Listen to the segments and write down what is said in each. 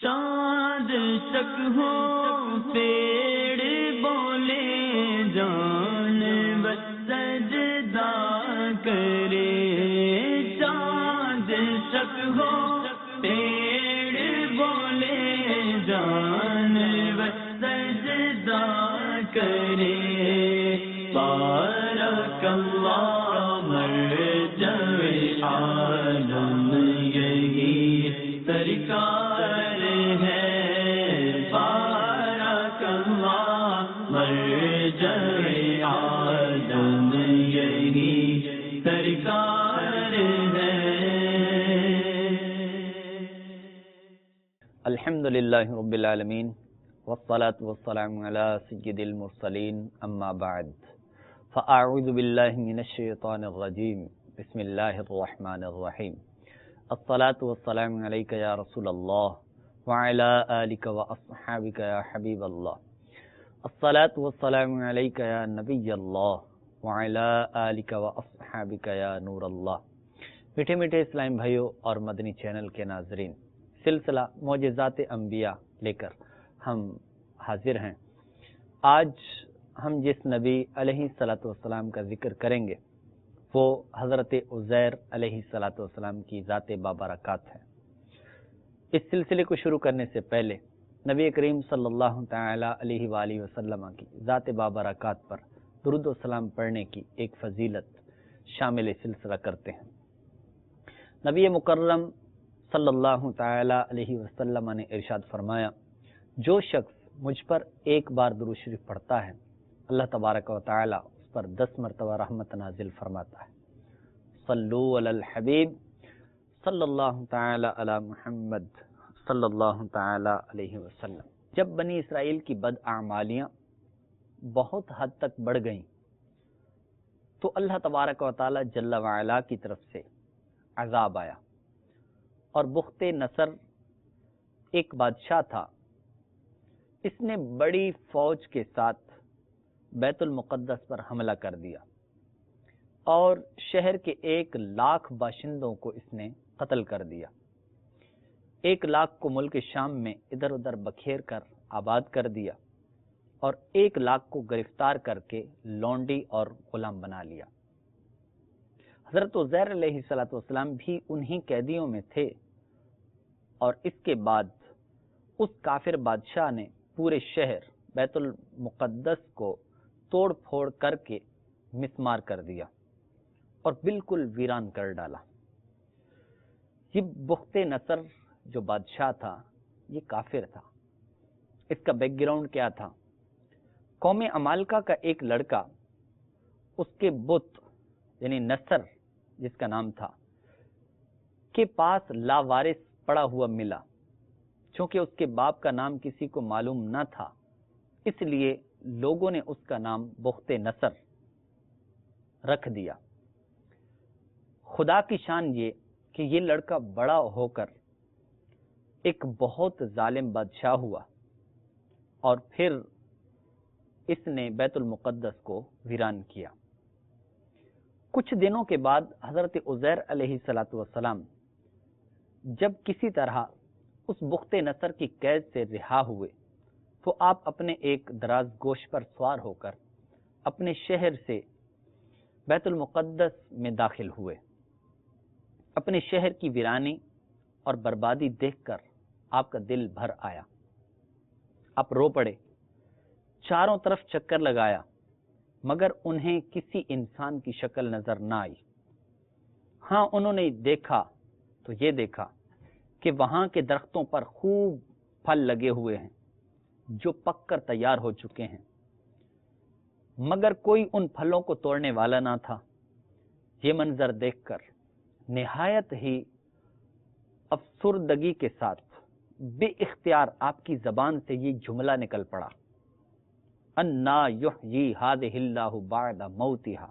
چاند شک ہو پیڑ بولے جانور سجدہ کرے، چاند شک ہو پیڑ بولے جانور سجدہ کرے، بارک اللہ مرجع عالم یہی سرکار ہے، بارک اللہ مرجع عالم یہی سرکار ہے۔ الحمدللہ رب العالمین والصلاة والسلام علی سید المرسلین، اما بعد فاعوذ باللہ من الشیطان الرجیم، بسم اللہ الرحمن الرحیم۔ الصلاة والسلام علیک یا رسول اللہ وعلی آلک واصحابک یا حبیب اللہ، الصلاة والسلام علیک یا نبی اللہ وعلی آلک واصحابک یا نور اللہ۔ میٹھے میٹھے اسلام بھائیوں اور مدنی چینل کے ناظرین، سلسلہ معجزات انبیاء لے کر ہم حاضر ہیں۔ آج ہم جس نبی علیہ السلام کا ذکر کریں گے وہ حضرت عزیر علیہ السلام کی ذات بابرکات ہے۔ اس سلسلے کو شروع کرنے سے پہلے نبی کریم صلی اللہ تعالی علیہ وآلہ وسلم کی ذات بابرکات پر درود و سلام پڑھنے کی ایک فضیلت شامل سلسلہ کرتے ہیں۔ نبی مکرم صلی اللہ تعالی علیہ وسلم نے ارشاد فرمایا، جو شخص مجھ پر ایک بار درود شریف پڑھتا ہے، اللہ تبارک و تعالی اس پر 10 مرتبہ رحمت نازل فرماتا ہے۔ صلو علی الحبیب صلی اللہ تعالی علی محمد صلی اللہ تعالی علیہ وسلم۔ جب بنی اسرائیل کی بداعمالیاں بہت حد تک بڑھ گئیں تو اللہ تبارک و تعالی جل وعلا کی طرف سے عذاب آیا، اور بخت نصر ایک بادشاہ تھا، اس نے بڑی فوج کے ساتھ بیت المقدس پر حملہ کر دیا اور شہر کے 1,00,000 باشندوں کو اس نے قتل کر دیا۔ 1,00,000 کو ملک شام میں ادھر ادھر بکھیر کر آباد کر دیا، اور 1,00,000 کو گرفتار کر کے لونڈی اور غلام بنا لیا۔ حضرت عزیر علیہ السلام بھی انہی قیدیوں میں تھے، اور اس کے بعد اس کافر بادشاہ نے پورے شہر بیت المقدس کو توڑ پھوڑ کر کے مسمار کر دیا اور بالکل ویران کر ڈالا۔ یہ بخت نصر جو بادشاہ تھا یہ کافر تھا۔ اس کا بیک گراؤنڈ کیا تھا؟ قوم عمالقہ کا ایک لڑکا اس کے بت یعنی نصر جس کا نام تھا کے پاس لاوارث پڑا ہوا ملا۔ چونکہ اس کے باپ کا نام کسی کو معلوم نہ تھا، اس لیے لوگوں نے اس کا نام بخت نصر رکھ دیا۔ خدا کی شان یہ کہ یہ لڑکا بڑا ہو کر ایک بہت ظالم بادشاہ ہوا، اور پھر اس نے بیت المقدس کو ویران کیا۔ کچھ دنوں کے بعد حضرت عزیر علیہ السلام جب کسی طرح اس بخت نصر کی قید سے رہا ہوئے تو آپ اپنے ایک دراز گوش پر سوار ہو کر اپنے شہر سے بیت المقدس میں داخل ہوئے۔ اپنے شہر کی ویرانی اور بربادی دیکھ کر آپ کا دل بھر آیا، آپ رو پڑے، چاروں طرف چکر لگایا، مگر انہیں کسی انسان کی شکل نظر نہ آئی۔ ہاں انہوں نے دیکھا تو یہ دیکھا کہ وہاں کے درختوں پر خوب پھل لگے ہوئے ہیں جو پک کر تیار ہو چکے ہیں، مگر کوئی ان پھلوں کو توڑنے والا نہ تھا۔ یہ منظر دیکھ کر نہایت ہی افسردگی کے ساتھ بے اختیار آپ کی زبان سے یہ جملہ نکل پڑا، انا یحیی ہذہ اللہ بعد موتہا،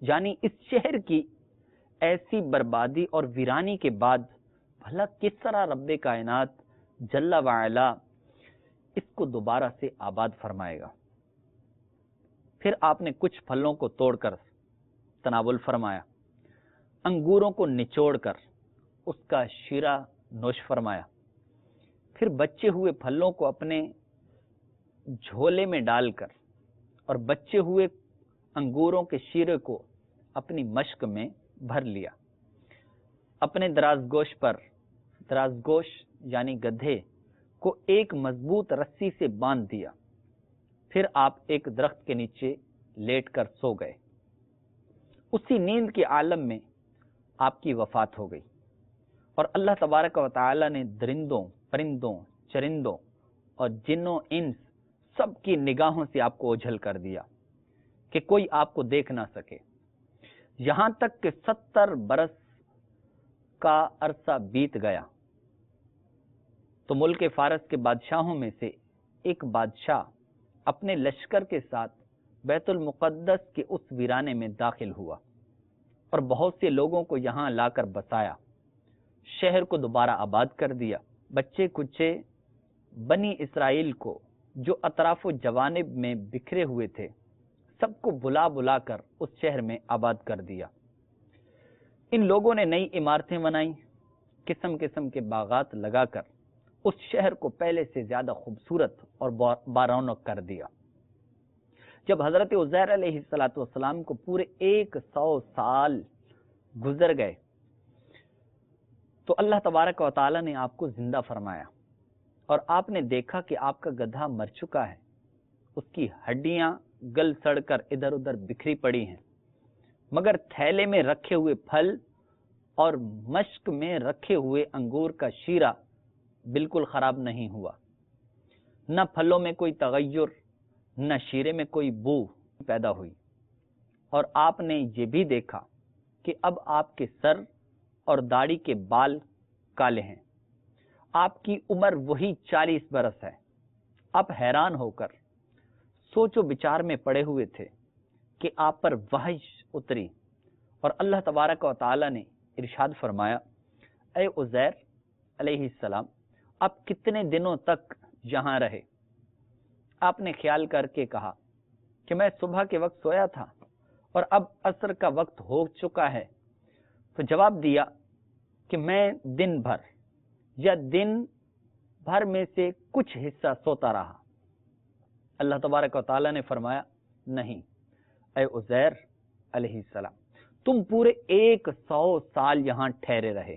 یعنی اس شہر کی ایسی بربادی اور ویرانی کے بعد بھلا کس طرح رب کائنات جل وعلا اس کو دوبارہ سے آباد فرمائے گا۔ پھر آپ نے کچھ پھلوں کو توڑ کر تناول فرمایا، انگوروں کو نچوڑ کر اس کا شیرہ نوش فرمایا، پھر بچے ہوئے پھلوں کو اپنے جھولے میں ڈال کر اور بچے ہوئے انگوروں کے شیرے کو اپنی مشک میں بھر لیا. اپنے درازگوش یعنی گدھے کو ایک مضبوط رسی سے باندھ دیا. پھر آپ ایک درخت کے نیچے لیٹ کر سو گئے. اسی نیند کے عالم میں آپ کی وفات ہو گئی اور اللہ تبارک و تعالی نے درندوں، پرندوں، چرندوں اور جنوں انس سب کی نگاہوں سے آپ کو اوجھل کر دیا کہ کوئی آپ کو دیکھ نہ سکے. یہاں تک کہ 70 برس کا عرصہ بیت گیا تو ملک فارس کے بادشاہوں میں سے ایک بادشاہ اپنے لشکر کے ساتھ بیت المقدس کے اس ویرانے میں داخل ہوا اور بہت سے لوگوں کو یہاں لا کر بسایا. شہر کو دوبارہ آباد کر دیا. بچے کچے بنی اسرائیل کو جو اطراف و جوانب میں بکھرے ہوئے تھے سب کو بلا بلا کر اس شہر میں آباد کر دیا. ان لوگوں نے نئی عمارتیں بنائیں، قسم قسم کے باغات لگا کر اس شہر کو پہلے سے زیادہ خوبصورت اور بارونق کر دیا. جب حضرت عزیر علیہ السلام کو پورے 100 سال گزر گئے تو اللہ تبارک و تعالی نے آپ کو زندہ فرمایا اور آپ نے دیکھا کہ آپ کا گدھا مر چکا ہے. اس کی ہڈیاں گل سڑ کر ادھر ادھر بکھری پڑی ہیں، مگر تھیلے میں رکھے ہوئے پھل اور مشک میں رکھے ہوئے انگور کا شیرہ بالکل خراب نہیں ہوا. نہ پھلوں میں کوئی تغیر نہ شیرے میں کوئی بو پیدا ہوئی. اور آپ نے یہ بھی دیکھا کہ اب آپ کے سر اور داڑھی کے بال کالے ہیں. آپ کی عمر وہی 40 برس ہے. آپ حیران ہو کر سوچ و بچار میں پڑے ہوئے تھے کہ آپ پر وحی اتری اور اللہ تبارک و تعالی نے ارشاد فرمایا، اے عزیر علیہ السلام آپ کتنے دنوں تک یہاں رہے؟ آپ نے خیال کر کے کہا کہ میں صبح کے وقت سویا تھا اور اب عصر کا وقت ہو چکا ہے. تو جواب دیا کہ میں دن بھر یا دن بھر میں سے کچھ حصہ سوتا رہا. اللہ تبارک و تعالی نے فرمایا، نہیں اے عزیر علیہ السلام تم پورے 100 سال یہاں ٹھہرے رہے.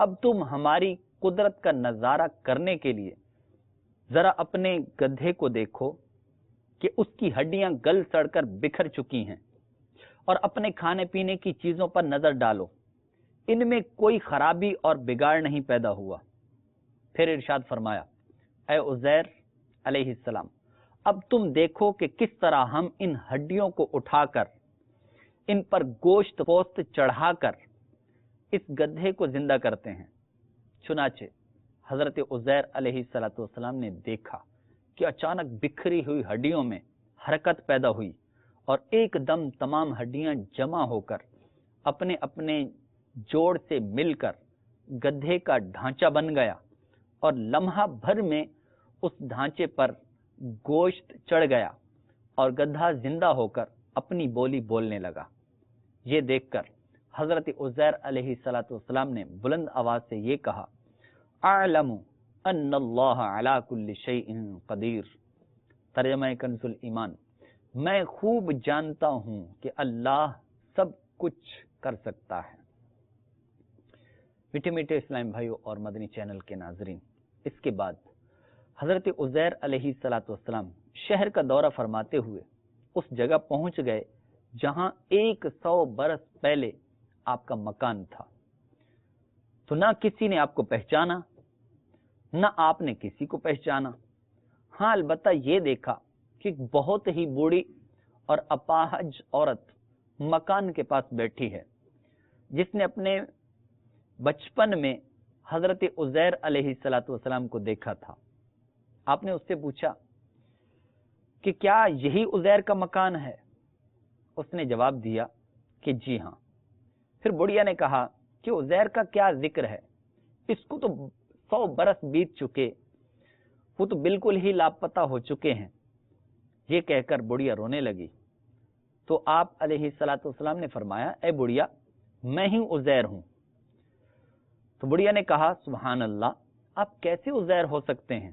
اب تم ہماری قدرت کا نظارہ کرنے کے لیے ذرا اپنے گدھے کو دیکھو کہ اس کی ہڈیاں گل سڑ کر بکھر چکی ہیں، اور اپنے کھانے پینے کی چیزوں پر نظر ڈالو، ان میں کوئی خرابی اور بگاڑ نہیں پیدا ہوا. پھر ارشاد فرمایا، اے عزیر علیہ السلام اب تم دیکھو کہ کس طرح ہم ان ہڈیوں کو اٹھا کر ان پر گوشت پوست چڑھا کر اس گدھے کو زندہ کرتے ہیں. چنانچہ حضرت عزیر علیہ السلام نے دیکھا کہ اچانک بکھری ہوئی ہڈیوں میں حرکت پیدا ہوئی اور ایک دم تمام ہڈیاں جمع ہو کر اپنے اپنے جوڑ سے مل کر گدھے کا ڈھانچہ بن گیا اور لمحہ بھر میں اس ڈھانچے پر گوشت چڑھ گیا اور گدھا زندہ ہو کر اپنی بولی بولنے لگا. یہ دیکھ کر حضرت عزیر علیہ السلام نے بلند آواز سے یہ کہا، اعلم ان اللہ علی کل شیء قدیر. ترجمہ کنز الایمان، میں خوب جانتا ہوں کہ اللہ سب کچھ کر سکتا ہے. میٹھے میٹھے اسلام بھائیوں اور مدنی چینل کے ناظرین، اس کے بعد حضرت عزیر علیہ السلام شہر کا دورہ فرماتے ہوئے اس جگہ پہنچ گئے جہاں 100 برس پہلے آپ کا مکان تھا. تو نہ کسی نے آپ کو پہچانا نہ آپ نے کسی کو پہچانا. ہاں البتہ یہ دیکھا کہ بہت ہی بوڑھی اور اپاہج عورت مکان کے پاس بیٹھی ہے جس نے اپنے بچپن میں حضرت عزیر علیہ السلام کو دیکھا تھا. آپ نے اس سے پوچھا کہ کیا یہی عزیر کا مکان ہے؟ اس نے جواب دیا کہ جی ہاں. پھر بڑھیا نے کہا کہ عزیر کا کیا ذکر ہے، اس کو تو 100 برس بیت چکے، وہ تو بالکل ہی لاپتہ ہو چکے ہیں. یہ کہہ کر بڑھیا رونے لگی. تو آپ علیہ السلام نے فرمایا، اے بڑھیا میں ہی عزیر ہوں. تو بڑھیا نے کہا، سبحان اللہ، آپ کیسے عزیر ہو سکتے ہیں؟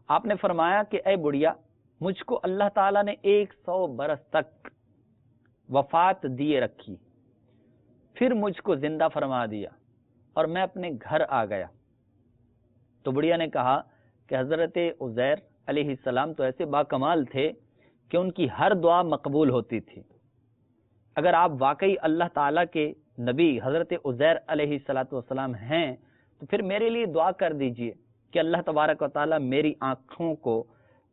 آپ نے فرمایا کہ اے بڑھیا، مجھ کو اللہ تعالیٰ نے 100 برس تک وفات دیے رکھی، پھر مجھ کو زندہ فرما دیا اور میں اپنے گھر آ گیا۔ تو بڑھیا نے کہا کہ حضرت عزیر علیہ السلام تو ایسے باکمال تھے کہ ان کی ہر دعا مقبول ہوتی تھی۔ اگر آپ واقعی اللہ تعالیٰ کے نبی حضرت عزیر علیہ السلام ہیں تو پھر میرے لیے دعا کر دیجئے کہ اللہ تبارک و تعالیٰ میری آنکھوں کو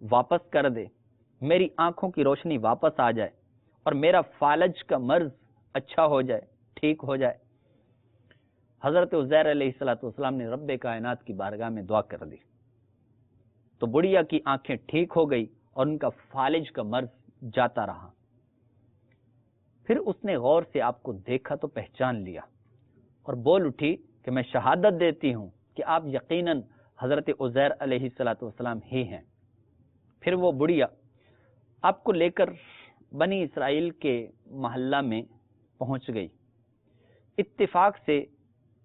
واپس کر دے، میری آنکھوں کی روشنی واپس آ جائے اور میرا فالج کا مرض اچھا ہو جائے، ٹھیک ہو جائے۔ حضرت عزیر علیہ السلام نے رب کائنات کی بارگاہ میں دعا کر دی تو بڑھیا کی آنکھیں ٹھیک ہو گئی اور ان کا فالج کا مرض جاتا رہا۔ پھر اس نے غور سے آپ کو دیکھا تو پہچان لیا اور بول اٹھی کہ میں شہادت دیتی ہوں کہ آپ یقیناً حضرت عزیر علیہ السلام ہی ہیں۔ پھر وہ بڑھیا آپ کو لے کر بنی اسرائیل کے محلہ میں پہنچ گئی۔ اتفاق سے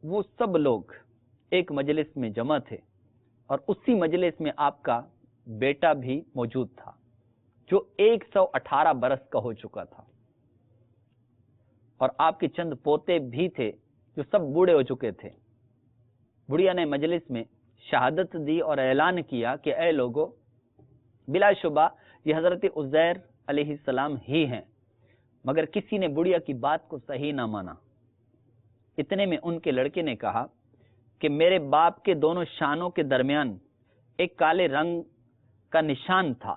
وہ سب لوگ ایک مجلس میں جمع تھے اور اسی مجلس میں آپ کا بیٹا بھی موجود تھا جو 118 برس کا ہو چکا تھا، اور آپ کے چند پوتے بھی تھے جو سب بوڑھے ہو چکے تھے۔ بڑھیا نے مجلس میں شہادت دی اور اعلان کیا کہ اے لوگو، بلا شبہ یہ حضرت عزیر علیہ السلام ہی ہیں، مگر کسی نے بڑھیا کی بات کو صحیح نہ مانا۔ اتنے میں ان کے لڑکے نے کہا کہ میرے باپ کے دونوں شانوں کے درمیان ایک کالے رنگ کا نشان تھا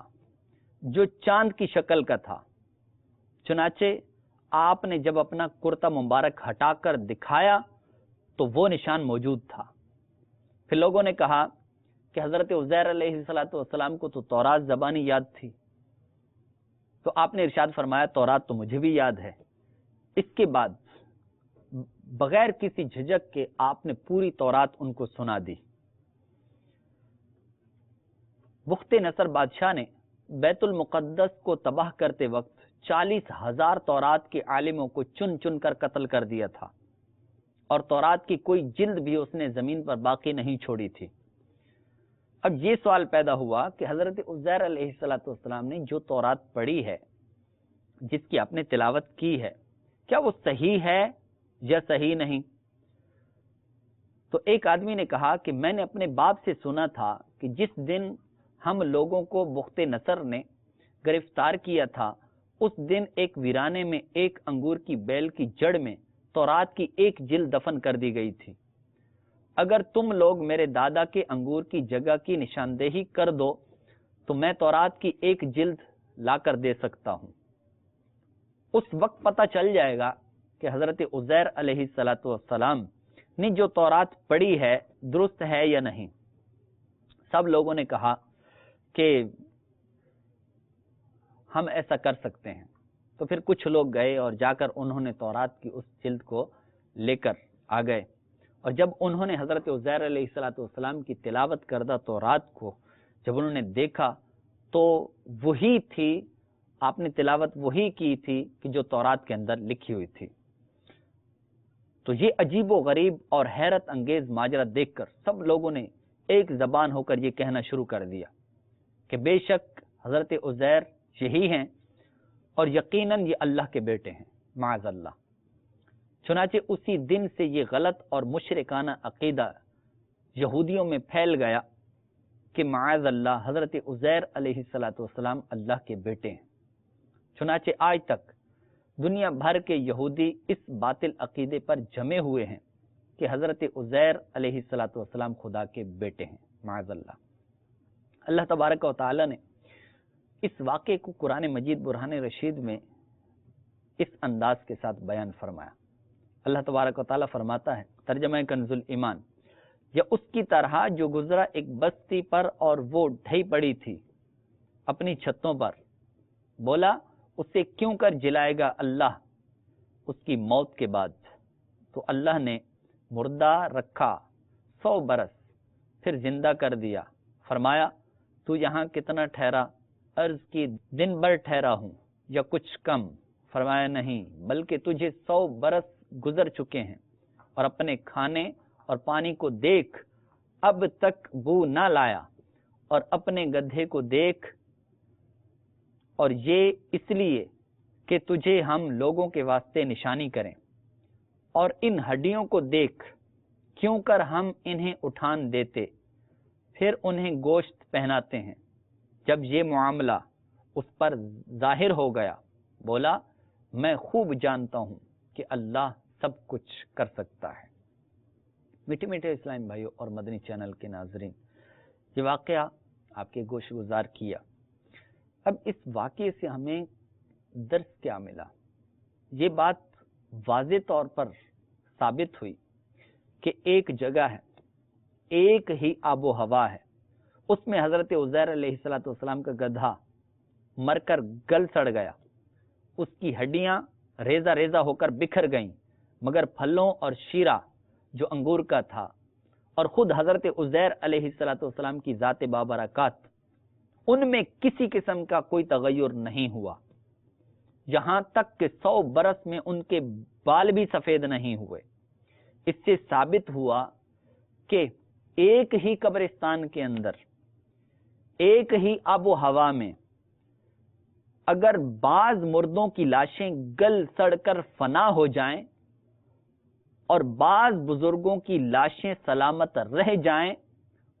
جو چاند کی شکل کا تھا، چنانچہ آپ نے جب اپنا کرتا مبارک ہٹا کر دکھایا تو وہ نشان موجود تھا۔ پھر لوگوں نے کہا کہ حضرت عزیر علیہ السلام کو تو تورات زبانی یاد تھی، تو آپ نے ارشاد فرمایا تورات تو مجھے بھی یاد ہے۔ اس کے بعد بغیر کسی جھجک کے آپ نے پوری تورات ان کو سنا دی۔ بخت نصر بادشاہ نے بیت المقدس کو تباہ کرتے وقت 40,000 تورات کے عالموں کو چن چن کر قتل کر دیا تھا، اور تورات کی کوئی جلد بھی اس نے زمین پر باقی نہیں چھوڑی تھی۔ اب یہ سوال پیدا ہوا کہ حضرت عزیر علیہ السلام نے جو تورات پڑھی ہے، جس کی آپ نے تلاوت کی ہے، کیا وہ صحیح ہے یا صحیح نہیں؟ تو ایک آدمی نے کہا کہ میں نے اپنے باپ سے سنا تھا کہ جس دن ہم لوگوں کو بخت نصر نے گرفتار کیا تھا، اس دن ایک ویرانے میں ایک انگور کی بیل کی جڑ میں تورات کی ایک جلد دفن کر دی گئی تھی۔ اگر تم لوگ میرے دادا کے انگور کی جگہ کی نشاندہی کر دو تو میں تورات کی ایک جلد لا کر دے سکتا ہوں۔ اس وقت پتہ چل جائے گا کہ حضرت عزیر علیہ السلام نے جو تورات پڑھی ہے درست ہے یا نہیں۔ سب لوگوں نے کہا کہ ہم ایسا کر سکتے ہیں۔ تو پھر کچھ لوگ گئے اور جا کر انہوں نے تورات کی اس جلد کو لے کر آ گئے، اور جب انہوں نے حضرت عزیر علیہ السلام کی تلاوت کردہ تورات کو جب انہوں نے دیکھا تو وہی تھی، آپ نے تلاوت وہی کی تھی کہ جو تورات کے اندر لکھی ہوئی تھی۔ تو یہ عجیب و غریب اور حیرت انگیز ماجرا دیکھ کر سب لوگوں نے ایک زبان ہو کر یہ کہنا شروع کر دیا کہ بے شک حضرت عزیر یہی ہیں اور یقیناً یہ اللہ کے بیٹے ہیں، معاذ اللہ۔ چنانچہ اسی دن سے یہ غلط اور مشرکانہ عقیدہ یہودیوں میں پھیل گیا کہ معاذ اللہ حضرت عزیر علیہ السلام اللہ کے بیٹے ہیں۔ چنانچہ آج تک دنیا بھر کے یہودی اس باطل عقیدے پر جمے ہوئے ہیں کہ حضرت عزیر علیہ السلام خدا کے بیٹے ہیں، معاذ اللہ۔ اللہ تبارک و تعالی نے اس واقعے کو قرآن مجید برہان رشید میں اس انداز کے ساتھ بیان فرمایا۔ اللہ تبارک و تعالی فرماتا ہے، ترجمہ کنز الایمان، یا اس کی طرح جو گزرا ایک بستی پر اور وہ ڈھئی پڑی تھی اپنی چھتوں پر، بولا اسے کیوں کر جلائے گا اللہ اس کی موت کے بعد؟ تو اللہ نے مردہ رکھا 100 برس، پھر زندہ کر دیا۔ فرمایا تو یہاں کتنا ٹھہرا؟ عرض کی دن بھر ٹھہرا ہوں یا کچھ کم۔ فرمایا نہیں، بلکہ تجھے 100 برس گزر چکے ہیں اور اپنے کھانے اور پانی کو دیکھ اب تک بو نہ لایا، اور اپنے گدھے کو دیکھ اور یہ اس لیے کہ تجھے ہم لوگوں کے واسطے نشانی کریں، اور ان ہڈیوں کو دیکھ کیوں کر ہم انہیں اٹھان دیتے پھر انہیں گوشت پہناتے ہیں۔ جب یہ معاملہ اس پر ظاہر ہو گیا بولا میں خوب جانتا ہوں کہ اللہ سب کچھ کر سکتا ہے۔ میٹھے میٹھے اسلام بھائیوں اور مدنی چینل کے ناظرین، یہ واقعہ آپ کے گوش گزار کیا۔ اب اس واقعے سے ہمیں درس کیا ملا؟ یہ بات واضح طور پر ثابت ہوئی کہ ایک جگہ ہے، ایک ہی آب و ہوا ہے، اس میں حضرت عزیر علیہ السلام کا گدھا مر کر گل سڑ گیا، اس کی ہڈیاں ریزہ ریزہ ہو کر بکھر گئیں، مگر پھلوں اور شیرہ جو انگور کا تھا اور خود حضرت عزیر علیہ السلام کی ذات بابرکات، ان میں کسی قسم کا کوئی تغیر نہیں ہوا، یہاں تک کہ 100 برس میں ان کے بال بھی سفید نہیں ہوئے۔ اس سے ثابت ہوا کہ ایک ہی قبرستان کے اندر، ایک ہی آب و ہوا میں اگر بعض مردوں کی لاشیں گل سڑ کر فنا ہو جائیں اور بعض بزرگوں کی لاشیں سلامت رہ جائیں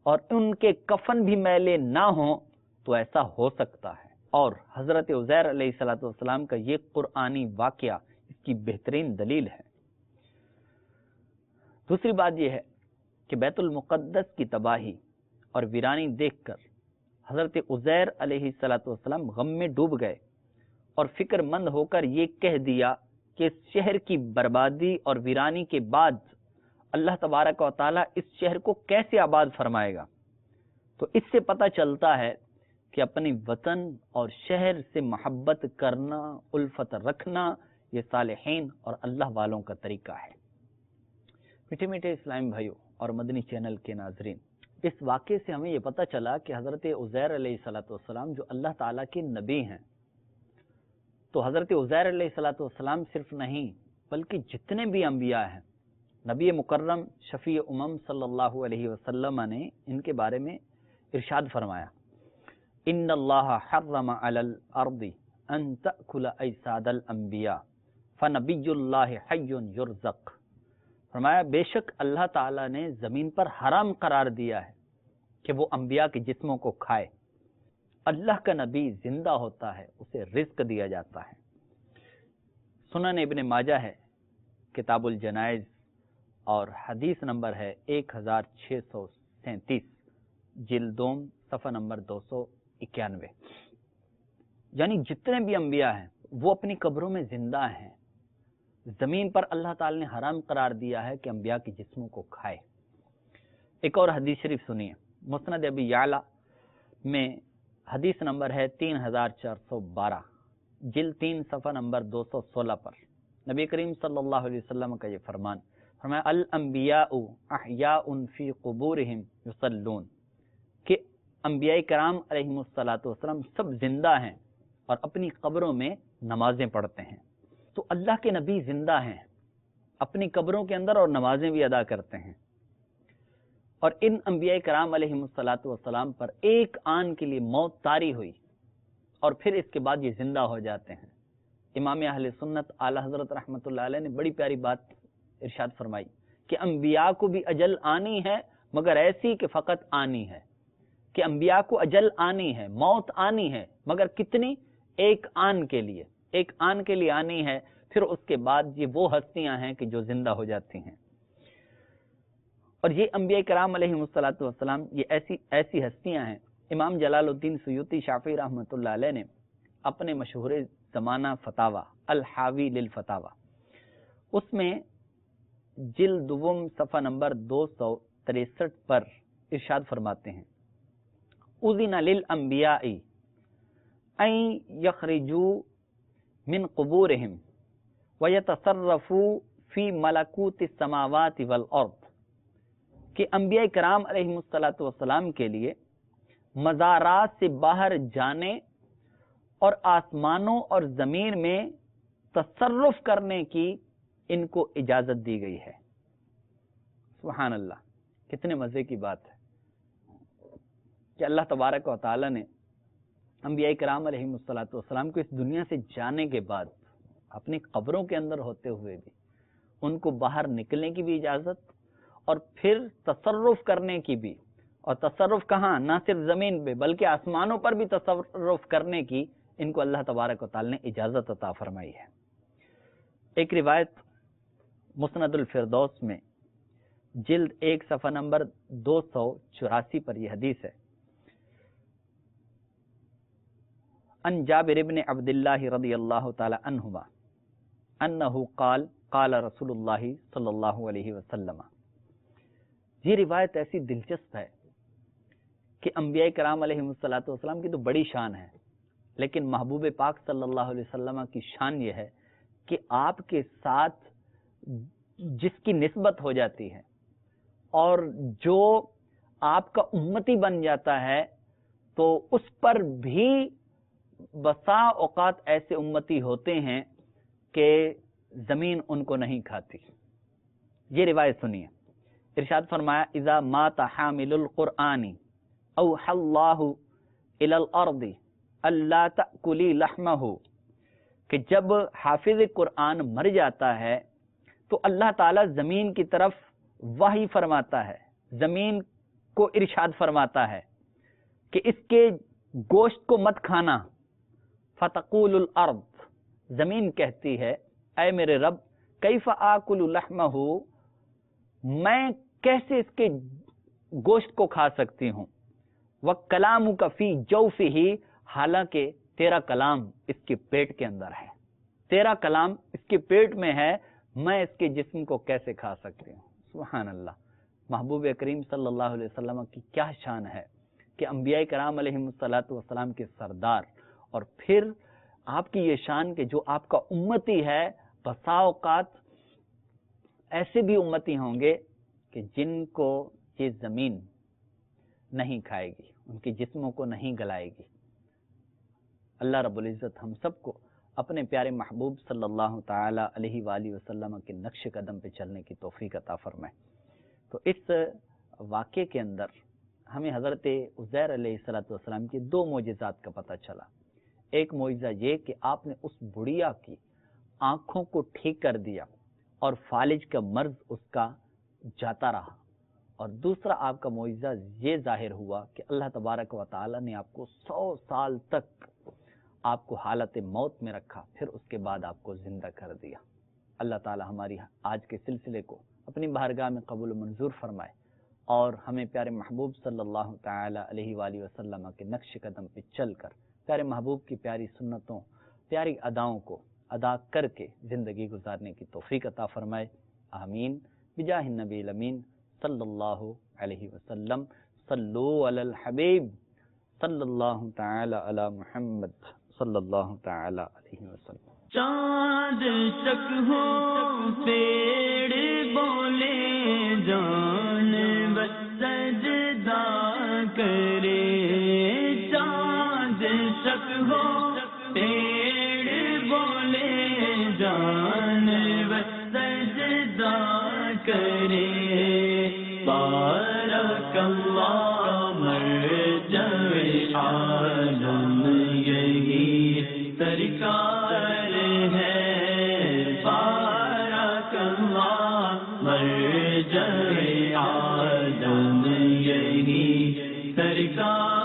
اور ان کے کفن بھی میلے نہ ہوں تو ایسا ہو سکتا ہے، اور حضرت عزیر علیہ السلام کا یہ قرآنی واقعہ اس کی بہترین دلیل ہے۔ دوسری بات یہ ہے کہ بیت المقدس کی تباہی اور ویرانی دیکھ کر حضرت عزیر علیہ السلام غم میں ڈوب گئے اور فکر مند ہو کر یہ کہہ دیا کہ اس شہر کی بربادی اور ویرانی کے بعد اللہ تبارک و تعالیٰ اس شہر کو کیسے آباد فرمائے گا۔ تو اس سے پتہ چلتا ہے کہ اپنی وطن اور شہر سے محبت کرنا، الفت رکھنا، یہ صالحین اور اللہ والوں کا طریقہ ہے۔ میٹھے میٹھے اسلام بھائیوں اور مدنی چینل کے ناظرین، اس واقعے سے ہمیں یہ پتہ چلا کہ حضرت عزیر علیہ السلام جو اللہ تعالیٰ کے نبی ہیں، تو حضرت عزیر علیہ السلام صرف نہیں بلکہ جتنے بھی انبیاء ہیں، نبی مکرم شفیع امم صلی اللہ علیہ وسلم نے ان کے بارے میں ارشاد فرمایا، ان اللہ حرم علی الارض ان تأکل اجساد الانبیاء فنبی اللہ حی یرزق۔ فرمایا بے شک اللہ تعالیٰ نے زمین پر حرام قرار دیا ہے کہ وہ انبیاء کے جسموں کو کھائے۔ اللہ کا نبی زندہ ہوتا ہے، اسے رزق دیا جاتا ہے۔ سنن ابن ماجہ ہے کتاب الجنائز اور حدیث نمبر ہے 1637، جلد دوم صفحہ نمبر 291۔ یعنی جتنے بھی انبیاء ہیں وہ اپنی قبروں میں زندہ ہیں، زمین پر اللہ تعالی نے حرام قرار دیا ہے کہ انبیاء کے جسموں کو کھائے۔ ایک اور حدیث شریف سنیے، مسند ابی یعلا میں حدیث نمبر ہے 3412، جلد 3 صفحہ نمبر 216 پر نبی کریم صلی اللہ علیہ وسلم کا یہ فرمان، فرمایا الانبیاء احیاء فی قبورہم یصلون، کہ انبیاء کرام علیہم السلام سب زندہ ہیں اور اپنی قبروں میں نمازیں پڑھتے ہیں۔ تو اللہ کے نبی زندہ ہیں اپنی قبروں کے اندر اور نمازیں بھی ادا کرتے ہیں، اور ان انبیاء کرام علیہم السلام پر ایک آن کے لیے موت طاری ہوئی اور پھر اس کے بعد یہ زندہ ہو جاتے ہیں۔ امام اہل سنت اعلی حضرت رحمۃ اللہ علیہ نے بڑی پیاری بات ارشاد فرمائی کہ انبیاء کو بھی اجل آنی ہے، مگر ایسی کہ فقط آنی ہے، کہ انبیاء کو اجل آنی ہے، موت آنی ہے، مگر کتنی؟ ایک آن کے لیے، ایک آن کے لیے آنی ہے، پھر اس کے بعد یہ وہ ہستیاں ہیں کہ جو زندہ ہو جاتی ہیں۔ اور یہ انبیاء کرام علیہ السلام یہ ایسی ہستیاں ہیں۔ امام جلال الدین سیوطی شافعی رحمۃ اللہ علیہ نے اپنے مشہور زمانہ فتاوی الحاوی للفتاوی، اس میں جلد دوم صفحہ نمبر 263 پر ارشاد فرماتے ہیں، اذن للانبیاء ان یخرجوا من قبورہم ویتصرفوا فی ملکوت السماوات والارض، کہ انبیاء کرام علیہ السلام کے لیے مزارات سے باہر جانے اور آسمانوں اور زمین میں تصرف کرنے کی ان کو اجازت دی گئی ہے۔ سبحان اللہ، کتنے مزے کی بات ہے کہ اللہ تبارک و تعالی نے انبیاء کرام علیہم الصلوۃ والسلام کو اس دنیا سے جانے کے بعد اپنی قبروں کے اندر ہوتے ہوئے بھی ان کو باہر نکلنے کی بھی اجازت اور پھر تصرف کرنے کی بھی، اور تصرف کہاں، نہ صرف زمین پہ بلکہ آسمانوں پر بھی تصرف کرنے کی ان کو اللہ تبارک و تعالی نے اجازت عطا فرمائی ہے۔ ایک روایت مسند الفردوس میں جلد 1 صفحہ نمبر 284 پر یہ حدیث ہے، ان جابر بن عبد اللہ رضی اللہ تعالی عنہما انہ قال قال رسول اللہ صلی اللہ علیہ وسلم۔ یہ روایت ایسی دلچسپ ہے کہ انبیاء کرام علیہ الصلوۃ والسلام کی تو بڑی شان ہے، لیکن محبوب پاک صلی اللہ علیہ وسلم کی شان یہ ہے کہ آپ کے ساتھ جس کی نسبت ہو جاتی ہے اور جو آپ کا امتی بن جاتا ہے تو اس پر بھی بسا اوقات ایسے امتی ہوتے ہیں کہ زمین ان کو نہیں کھاتی۔ یہ روایت سنیے، ارشاد فرمایا اذا مات حامل القرآن اوحى اللہ الى الارض الا تأکلی لحمہ، کہ جب حافظ قرآن مر جاتا ہے تو اللہ تعالی زمین کی طرف وحی فرماتا ہے، زمین کو ارشاد فرماتا ہے کہ اس کے گوشت کو مت کھانا۔ فتقول الارض، زمین کہتی ہے اے میرے رب کیف آکل لحمہ، میں کیسے اس کے گوشت کو کھا سکتی ہوں۔ وَكَلَامُكَ فِي جَوْفِهِ، حالانکہ تیرا کلام اس کے پیٹ کے اندر ہے، تیرا کلام اس کے پیٹ میں ہے، میں اس کے جسم کو کیسے کھا سکتی ہوں۔ سبحان اللہ، محبوب کریم صلی اللہ علیہ وسلم کی کیا شان ہے کہ انبیاء کرام علیہم الصلوۃ والسلام کے سردار، اور پھر آپ کی یہ شان کہ جو آپ کا امتی ہے، بسا اوقات ایسے بھی امتی ہوں گے کہ جن کو یہ زمین نہیں کھائے گی، ان کے جسموں کو نہیں گلائے گی۔ اللہ رب العزت ہم سب کو اپنے پیارے محبوب صلی اللہ تعالی علیہ وآلہ وسلم کے نقش قدم پہ چلنے کی توفیق عطا فرمائے۔ تو اس واقعے کے اندر ہمیں حضرت عزیر علیہ السلام کے 2 معجزات کا پتہ چلا۔ ایک معجزہ یہ کہ آپ نے اس بڑھیا کی آنکھوں کو ٹھیک کر دیا اور فالج کا مرض اس کا جاتا رہا، اور دوسرا آپ کا معجزہ یہ ظاہر ہوا کہ اللہ تبارک و تعالی نے آپ کو 100 سال تک آپ کو حالت موت میں رکھا، پھر اس کے بعد آپ کو زندہ کر دیا۔ اللہ تعالی ہماری آج کے سلسلے کو اپنی بارگاہ میں قبول و منظور فرمائے، اور ہمیں پیارے محبوب صلی اللہ تعالی علیہ وآلہ وسلم کے نقش قدم پہ چل کر پیارے محبوب کی پیاری سنتوں، پیاری اداؤں کو ادا کر کے زندگی گزارنے کی توفیق عطا فرمائے، آمین بجاہ النبی الامین صلی اللہ علیہ وسلم۔ صلو علی الحبیب صلی اللہ تعالی علی محمد صلی اللہ تعالی علیہ وسلم۔ چاند تک ہو پیڑ بولے جانور سجدہ کرے، چاند تک ہو پیڑ بولے جانور سجدہ کرے، بارک اللہ مرجع عالم یہی سرکار ہے، بارک اللہ مرجع عالم یہی سرکار